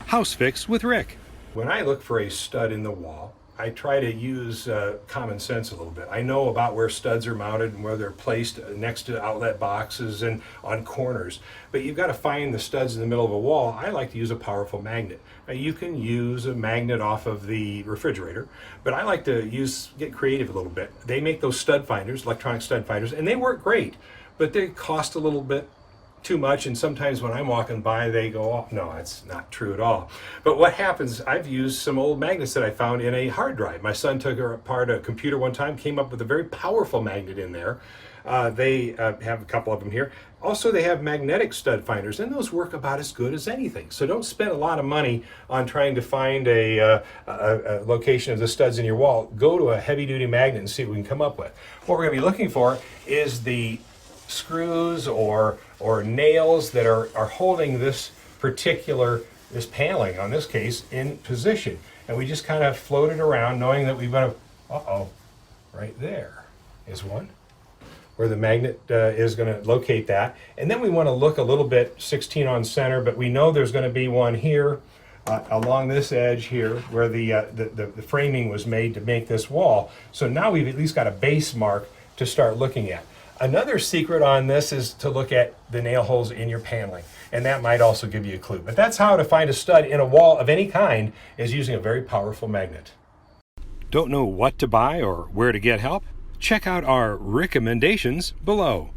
House Fix with Rick. When I look for a stud in the wall, I try to use common sense a little bit. I know about where studs are mounted and where they're placed next to outlet boxes and on corners. But you've got to find the studs in the middle of a wall. I like to use a powerful magnet. Now, you can use a magnet off of the refrigerator, but I like to get creative a little bit. They make those stud finders, electronic stud finders, and they work great, but they cost a little bit too much, and sometimes when I'm walking by they go off. No, it's not true at all. But what happens, I've used some old magnets that I found in a hard drive. My son took apart a computer one time, came up with a very powerful magnet in there. They have a couple of them here. Also, they have magnetic stud finders, and those work about as good as anything. So don't spend a lot of money on trying to find a location of the studs in your wall. Go to a heavy-duty magnet and see what we can come up with. What we're going to be looking for is the screws or nails that are holding this paneling, on this case, in position. And we just kind of float it around, knowing that we've got right there is one where the magnet is going to locate that. And then we want to look a little bit 16 on center, but we know there's going to be one here along this edge here where the framing was made to make this wall. So now we've at least got a base mark to start looking at. Another secret on this is to look at the nail holes in your paneling, and that might also give you a clue. But that's how to find a stud in a wall of any kind, is using a very powerful magnet. Don't know what to buy or where to get help? Check out our RICK-amendations below.